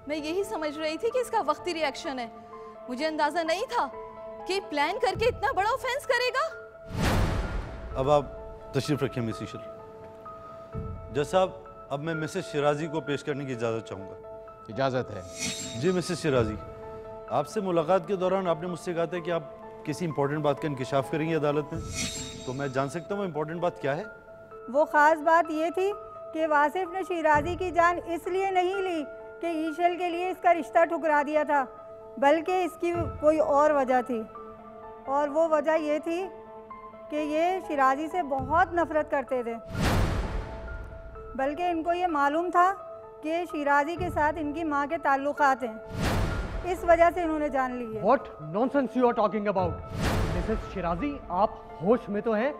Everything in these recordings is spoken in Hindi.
मैं यही समझ रही थी कि इसका वक्ती रिएक्शन है। मुझे अंदाजा नहीं था कि प्लान करके इतना बड़ा ऑफेंस करेगा। अब आप तशरीफ रखिए मिस ईशल। जज साहब, अब मैं मिसेस शिराजी को पेश करने की इजाज़त चाहूँगा। इजाज़त है। जी मिसेस शिराजी, आपसे मुलाकात के दौरान आपने मुझसे कहा था कि आप किसी इंपॉर्टेंट बात का इंकिशाफ करेंगे अदालत में, तो मैं जान सकता हूँ इंपॉर्टेंट बात क्या है? वो ख़ास बात ये थी कि वासिफ ने शिराजी की जान इसलिए नहीं ली कि ईशल के लिए इसका रिश्ता ठुकरा दिया था, बल्कि इसकी कोई और वजह थी। और वो वजह ये थी कि ये शिराजी से बहुत नफ़रत करते थे, बल्कि इनको ये मालूम था कि शिराजी के साथ इनकी माँ के ताल्लुकात हैं। इस वजह से इन्होंने जान ली है। What nonsense you are talking about? Mrs Shirazi, आप होश में तो हैं?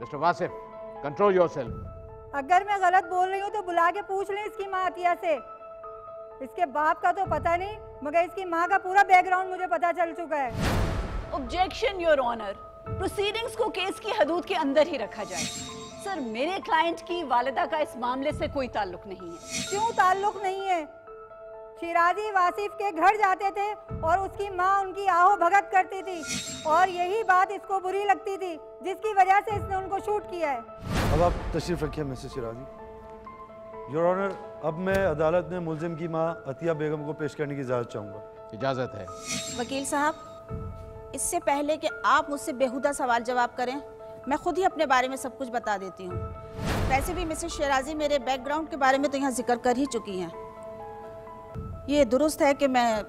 Mister Wasif, control yourself. अगर मैं गलत बोल रही हूँ तो बुला के पूछ लें इसकी माँ अतिया से। इसके बाप का तो पता नहीं, मगर इसकी माँ का पूरा बैकग्राउंड मुझे पता चल चुका है। ऑब्जेक्शन योर ऑनर, प्रोसीडिंग्स को केस की हदूद के अंदर ही रखा जाए। सर, मेरे क्लाइंट की वालिदा का इस मामले से कोई ताल्लुक नहीं है। क्यों ताल्लुक नहीं है? शिराजी वासिफ के घर जाते थे और उसकी माँ उनकी आओ भगत करती थी, और यही बात इसको बुरी लगती थी, जिसकी वजह से इसने उनको शूट किया है। अब आप तशरीफ रखिए मिसेस शिराजी। योर ऑनर, अब मैं अदालत में मुलजिम की माँ अतिया बेगम को पेश करने की इजाज़त चाहूँगा। इजाज़त है। वकील साहब, इससे पहले कि आप मुझसे बेहुदा सवाल जवाब करें, मैं खुद ही अपने बारे में सब कुछ बता देती हूँ। वैसे भी मिसेस शिराजी मेरे बैकग्राउंड के बारे में तो यहाँ जिक्र कर ही चुकी हैं। ये दुरुस्त है कि मैं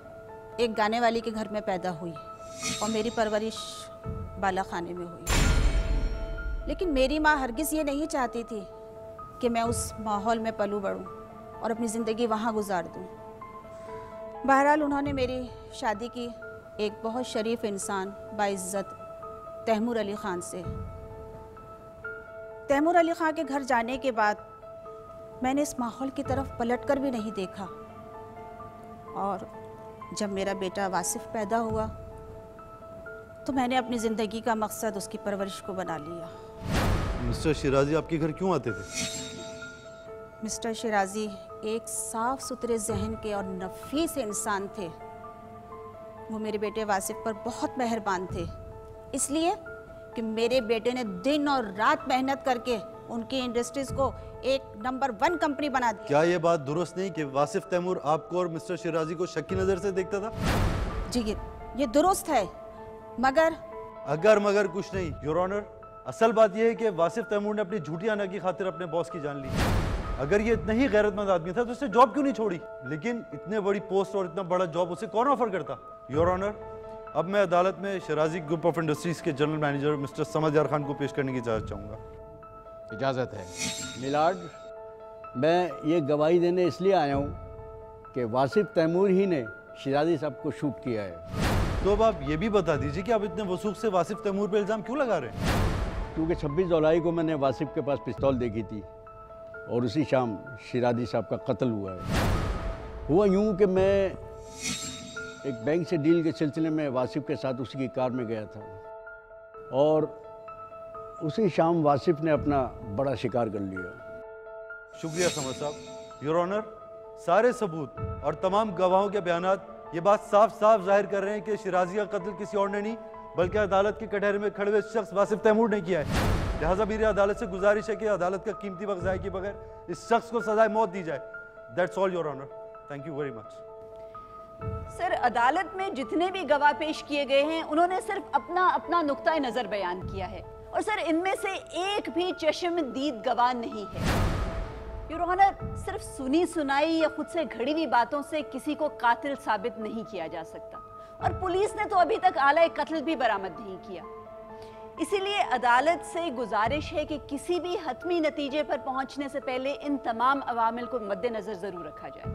एक गाने वाली के घर में पैदा हुई और मेरी परवरिश बाला खाने में हुई, लेकिन मेरी माँ हरगिज़ ये नहीं चाहती थी कि मैं उस माहौल में पलूँ बढ़ूँ और अपनी ज़िंदगी वहाँ गुजार दूँ। बहरहाल उन्होंने मेरी शादी की एक बहुत शरीफ इंसान बाइज़्ज़त तैमूर अली ख़ान से। तैमूर अली ख़ान के घर जाने के बाद मैंने इस माहौल की तरफ पलटकर भी नहीं देखा, और जब मेरा बेटा वासिफ पैदा हुआ तो मैंने अपनी ज़िंदगी का मकसद उसकी परवरिश को बना लिया। मिस्टर शिराजी आपके घर क्यों आते थे? मिस्टर शिराजी एक साफ सुथरे जहन के और नफीस इंसान थे। वो मेरे बेटे वासिफ पर बहुत मेहरबान थे, इसलिए कि मेरे बेटे ने दिन और रात मेहनत करके उनकी इंडस्ट्रीज को एक नंबर 1 कंपनी बना दी। क्या ये बात दुरुस्त नहीं कि वासिफ तैमूर आपको और मिस्टर शिराजी को शक की नज़र से देखता था? जी ये दुरुस्त है, मगर अगर मगर कुछ नहीं योर ऑनर। असल बात यह है कि वासिफ तैमूर ने अपनी झूठी आना की खातिर अपने बॉस की जान ली। अगर ये इतना ही गैरतमंद आदमी था तो उसने जॉब क्यों नहीं छोड़ी? लेकिन इतने बड़ी पोस्ट और इतना बड़ा जॉब उसे कौन ऑफर करता? योर ऑनर, अब मैं अदालत में शिराजी ग्रुप ऑफ इंडस्ट्रीज के जनरल मैनेजर मिस्टर समद यार खान को पेश करने की इजाज़त चाहूँगा। इजाज़त है। मिलाड, मैं ये गवाही देने इसलिए आया हूँ कि वासिफ तैमूर ही ने शिराजी साहब को शूट किया है। तो अब आप ये भी बता दीजिए कि आप इतने वसूख से वासिफ तैमूर पे इल्ज़ाम क्यों लगा रहे हैं? क्योंकि 26 जुलाई को मैंने वासिफ के पास पिस्तौल देखी थी और उसी शाम शिराजी साहब का कत्ल हुआ है। हुआ यूँ कि मैं एक बैंक से डील के सिलसिले में वासिफ के साथ उसी की कार में गया था, और उसी शाम वासिफ ने अपना बड़ा शिकार कर लिया। शुक्रिया समद साहब। योर ऑनर, सारे सबूत और तमाम गवाहों के बयानात ये बात साफ साफ जाहिर कर रहे हैं कि शिराजी का कत्ल किसी और ने नहीं बल्कि अदालत के कटहरे में खड़े हुए शख्स वासिफ तैमूर ने किया है। लिहाजा मेरी अदालत से गुजारिश है कि अदालत का कीमती वक्त ज़ाया किए बगैर इस शख्स को सजाए मौत दी जाए। That's all your honour. Thank you very much. Sir, अदालत में जितने भी गवाह पेश किए गए हैं उन्होंने सिर्फ अपना अपना नुक्ता नज़र बयान किया है, और सर इनमें से एक भी चश्मदीद गवाह नहीं है। योर ऑनर, सिर्फ सुनी सुनाई या खुद से घड़ी हुई बातों से किसी को कातिल साबित नहीं किया जा सकता, और पुलिस ने तो अभी तक आला कत्ल भी बरामद नहीं किया। इसीलिए अदालत से गुजारिश है कि किसी भी हतमी नतीजे पर पहुंचने से पहले इन तमाम अवामिल को मद्देनजर जरूर रखा जाए।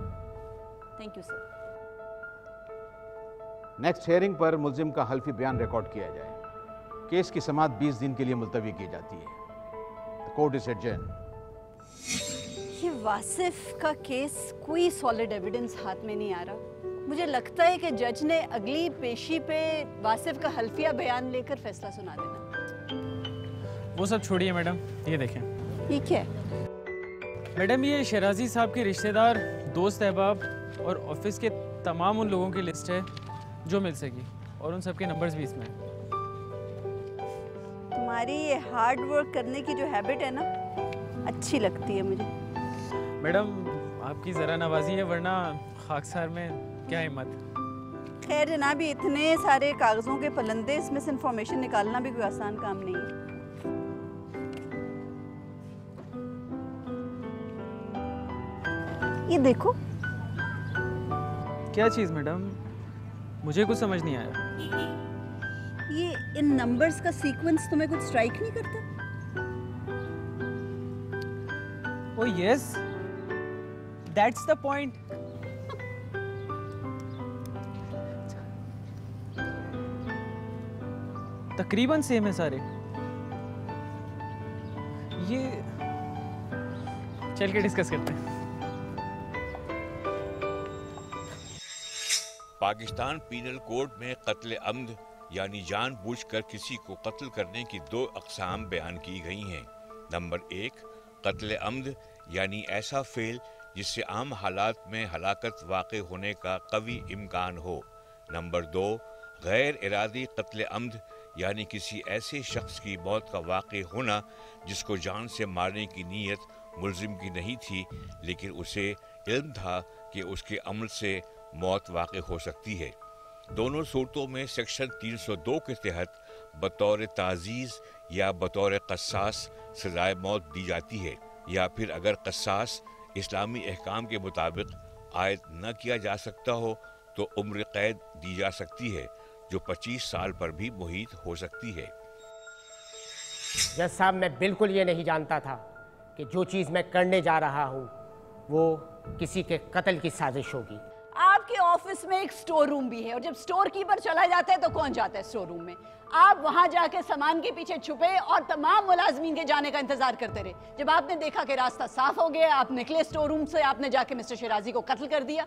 Thank you sir. Next hearing पर मुल्जिम का हल्फी बयान रिकॉर्ड किया जाए। केस की समाअत 20 दिन के लिए मुलतवी की जाती है। The court is adjourned. ये वासिफ का केस कोई सॉलिड एविडेंस हाथ में नहीं आ रहा। मुझे लगता है कि जज ने अगली पेशी पे वासिफ का हल्फिया बयान लेकर फैसला सुना देना। वो सब छोड़िए मैडम, ये देखें। ये क्या है? मैडम, ये शिराजी साहब के रिश्तेदार, दोस्त, अहबाब और ऑफिस के तमाम उन लोगों की लिस्ट है जो मिल सकी, और उन सबके नंबर्स भी इसमें हैं। तुम्हारी ये हार्ड वर्क करने की जो हैबिट है ना, अच्छी लगती है मुझे। मैडम आपकी ज़रा नवाजी है, वरना खाकसार में क्या हिम्मत। खैर जनाब, इतने सारे कागज़ों के पलंदे, इसमें से इंफॉर्मेशन निकालना भी कोई आसान काम नहीं है। ये देखो। क्या चीज़ मैडम? मुझे कुछ समझ नहीं आया। ये इन नंबर्स का सीक्वेंस तुम्हें कुछ स्ट्राइक नहीं करता? Oh yes, that's the point. तकरीबन सेम है सारे। ये चल के डिस्कस करते हैं। पाकिस्तान पीनल कोड में कत्ल अम्द यानी जानबूझकर किसी को कत्ल करने की 2 अक़साम बयान की गई हैं। नंबर 1, कत्ल अम्द यानी ऐसा फेल जिससे आम हालात में हलाकत वाक़े होने का कवी इम्कान हो। नंबर 2, गैर इरादी कत्ल अम्द यानी किसी ऐसे शख्स की मौत का वाक़े होना जिसको जान से मारने की नीयत मुल्ज़िम की नहीं थी, लेकिन उसे इल्म था कि उसके अमल से मौत वाक़े हो सकती है। दोनों सूरतों में सेक्शन 302 के तहत बतौर ताज़ीज़ या बतौर क़सास सज़ाए मौत दी जाती है, या फिर अगर क़सास इस्लामी अहकाम के मुताबिक आयद न किया जा सकता हो तो उम्र कैद दी जा सकती है, जो 25 साल पर भी मुहीत हो सकती है। जज साहब, मैं बिल्कुल ये नहीं जानता था कि जो चीज़ मैं करने जा रहा हूँ वो किसी के कत्ल की साजिश होगी। आपके ऑफिस में एक स्टोर रूम भी है, और जब स्टोर कीपर चला जाता है तो कौन जाता है स्टोर रूम में? आप वहां जाके सामान के पीछे छुपे और तमाम मुलाजमीन के जाने का इंतजार करते रहे। जब आपने देखा कि रास्ता साफ हो गया, आप निकले स्टोर रूम से, आपने जाके मिस्टर शिराजी को कत्ल कर दिया।